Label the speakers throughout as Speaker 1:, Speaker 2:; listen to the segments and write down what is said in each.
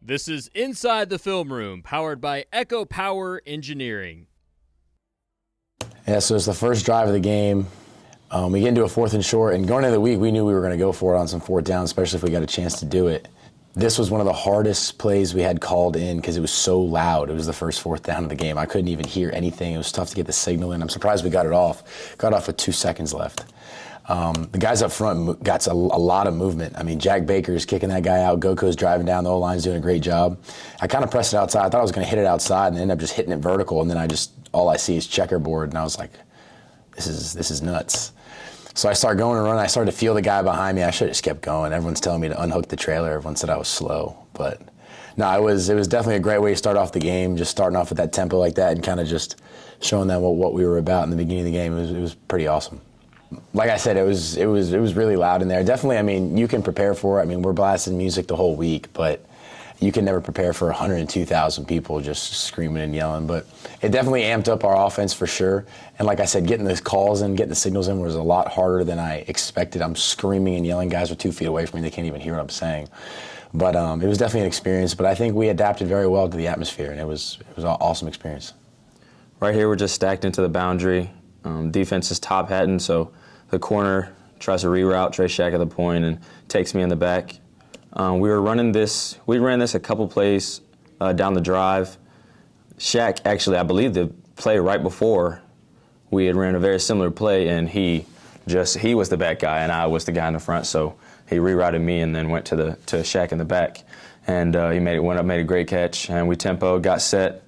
Speaker 1: This is Inside the Film Room, powered by Echo Power Engineering.
Speaker 2: Yeah, so it's the first drive of the game. We get into a 4th and short, and going into the week, we knew we were going to go for it on some 4th down, especially if we got a chance to do it. This was one of the hardest plays we had called in because it was so loud. It was the first 4th down of the game. I couldn't even hear anything. It was tough to get the signal in. I'm surprised we got it off. Got off with 2 seconds left. The guys up front got a lot of movement. I mean, Jack Baker's kicking that guy out. Goko's driving down. The O-line's doing a great job. I kind of pressed it outside. I thought I was going to hit it outside and ended up just hitting it vertical. And then all I see is checkerboard. And I was like, this is nuts. So I started going and running. I started to feel the guy behind me. I should have just kept going. Everyone's telling me to unhook the trailer. Everyone said I was slow. But no, it was definitely a great way to start off the game, just starting off with that tempo like that and kind of just showing them what we were about in the beginning of the game. It was pretty awesome. Like I said, it was really loud in there. Definitely, I mean, you can prepare for it. I mean, we're blasting music the whole week, but you can never prepare for 102,000 people just screaming and yelling. But it definitely amped up our offense for sure. And like I said, getting the calls in, getting the signals in was a lot harder than I expected. I'm screaming and yelling. Guys are 2 feet away from me. They can't even hear what I'm saying. But it was definitely an experience. But I think we adapted very well to the atmosphere, and it was an awesome experience.
Speaker 3: Right here, we're just stacked into the boundary. Defense is top hatting, so the corner tries to reroute Trey Shack at the point and takes me in the back. We ran this a couple plays down the drive. Shack, actually, I believe the play right before, we had ran a very similar play, and he was the back guy, and I was the guy in the front, so he rerouted me and then went to Shack in the back. And he went up, made a great catch, and we tempoed, got set.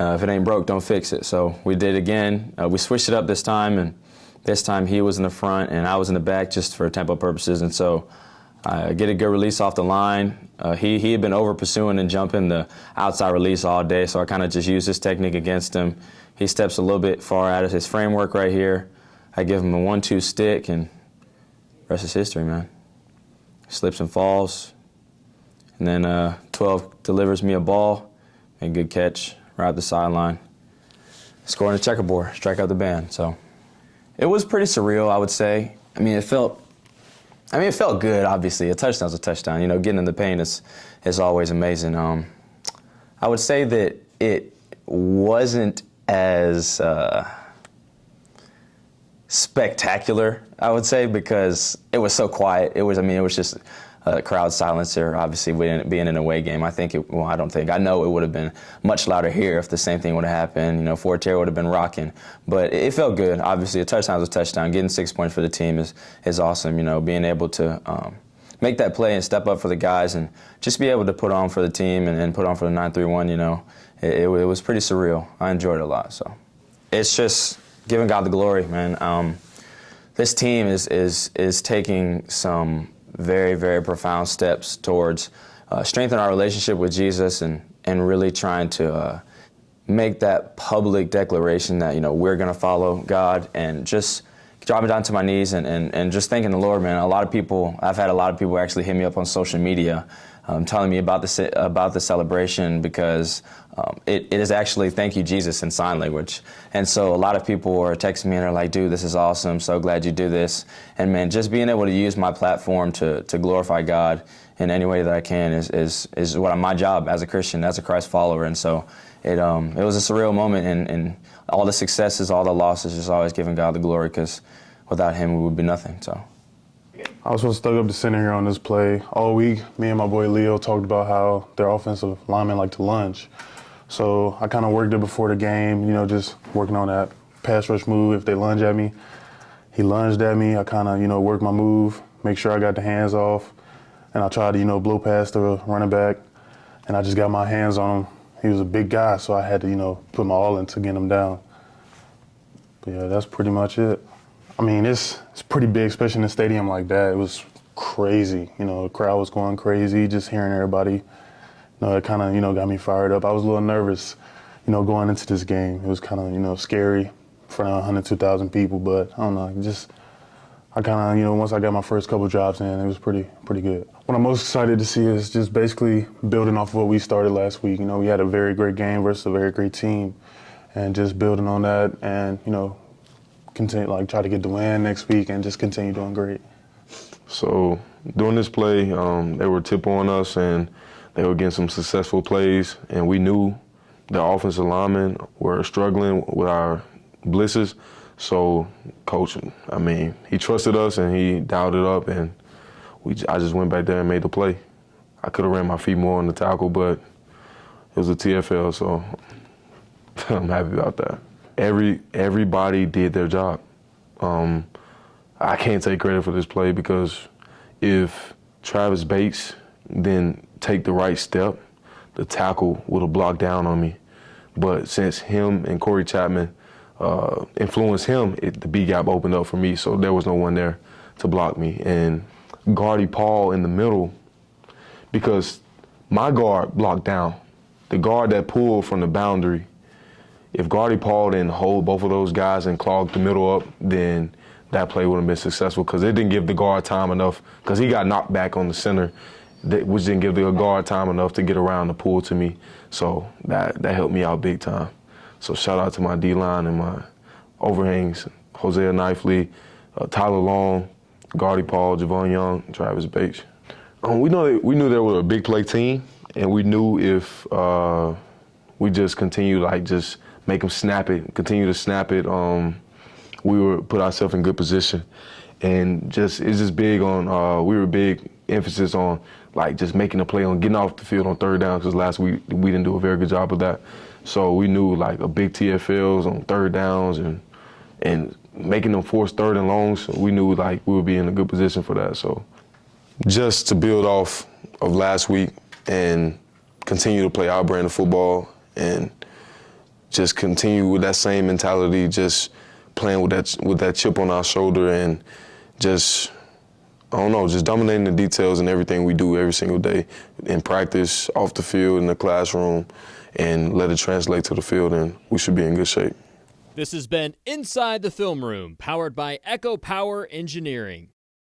Speaker 3: If it ain't broke, don't fix it. So we did again. We switched it up this time, and this time he was in the front and I was in the back just for tempo purposes. And so I get a good release off the line. He had been over pursuing and jumping the outside release all day, so I kind of just used this technique against him. He steps a little bit far out of his framework right here. I give him a 1-2 stick, and rest is history, man. Slips and falls. And then 12 delivers me a ball, a good catch. Right at the sideline, scoring a checkerboard, strike out the band. So it was pretty surreal, I would say. I mean, it felt good, obviously. A touchdown's a touchdown. You know, getting in the paint is always amazing. I would say that it wasn't as spectacular, I would say, because it was so quiet. It was just a crowd silencer. Obviously, being in an away game, I know it would have been much louder here if the same thing would have happened. You know, Fort Terry would have been rocking. But it felt good. Obviously, a touchdown is a touchdown. Getting 6 points for the team is awesome. You know, being able to make that play and step up for the guys and just be able to put on for the team and put on for the 9-3-1, you know, it was pretty surreal. I enjoyed it a lot. So it's just giving God the glory, man. This team is taking some very, very profound steps towards strengthening our relationship with Jesus and really trying to make that public declaration that, you know, we're going to follow God, and just dropping down to my knees and just thanking the Lord, man. I've had a lot of people actually hit me up on social media telling me about the celebration, because it is actually "Thank you, Jesus" in sign language. And so a lot of people are texting me and are like, "Dude, this is awesome. So glad you do this." And man, just being able to use my platform to glorify God in any way that I can is my job as a Christian, as a Christ follower. And so it was a surreal moment, and all the successes, all the losses, just always giving God the glory, because without Him we would be nothing. So.
Speaker 4: I was supposed to thug up the center here on this play. All week, me and my boy Leo talked about how their offensive linemen like to lunge. So I kind of worked it before the game, you know, just working on that pass rush move. If they lunge at me, he lunged at me. I kind of, you know, worked my move, make sure I got the hands off. And I tried to, you know, blow past the running back. And I just got my hands on him. He was a big guy, so I had to, you know, put my all into getting him down. But yeah, that's pretty much it. I mean, it's pretty big, especially in a stadium like that. It was crazy. You know, the crowd was going crazy, just hearing everybody. You know, it kind of, you know, got me fired up. I was a little nervous, you know, going into this game. It was kind of, you know, scary in front of 102,000 people, but I don't know, I kind of, you know, once I got my first couple drives in, it was pretty good. What I'm most excited to see is just basically building off of what we started last week. You know, we had a very great game versus a very great team, and just building on that and, you know, continue, like, try to get the win next week and just continue doing great.
Speaker 5: So during this play, they were tip on us, and They were getting some successful plays, and we knew the offensive linemen were struggling with our blitzes. So, coach, I mean, he trusted us and he dialed it up, and I just went back there and made the play. I could have ran my feet more on the tackle, but it was a TFL, so I'm happy about that. Everybody did their job. I can't take credit for this play because if Travis Bates didn't take the right step, the tackle would have blocked down on me. But since him and Corey Chapman influenced him, the B gap opened up for me, so there was no one there to block me. And guarding Paul in the middle, because my guard blocked down. The guard that pulled from the boundary, if Guardy Paul didn't hold both of those guys and clog the middle up, then that play would have been successful because it didn't give the guard time enough because he got knocked back on the center, which didn't give the guard time enough to get around the pull to me. So that helped me out big time. So shout out to my D-line and my overhangs, Hosea Knifley, Tyler Long, Guardy Paul, Javon Young, Travis Bates. We knew they were a big play team, and we knew if we just continue just make them snap it, continue to snap it, we would put ourselves in good position. And it's just big on, we were big emphasis on just making a play on getting off the field on third down because last week we didn't do a very good job of that. So we knew a big TFLs on third downs and making them force third and longs. We knew we would be in a good position for that. So just to build off of last week and continue to play our brand of football and just continue with that same mentality, just playing with that chip on our shoulder and just dominating the details in everything we do every single day in practice, off the field, in the classroom, and let it translate to the field, and we should be in good shape.
Speaker 1: This has been Inside the Film Room, powered by Echo Power Engineering.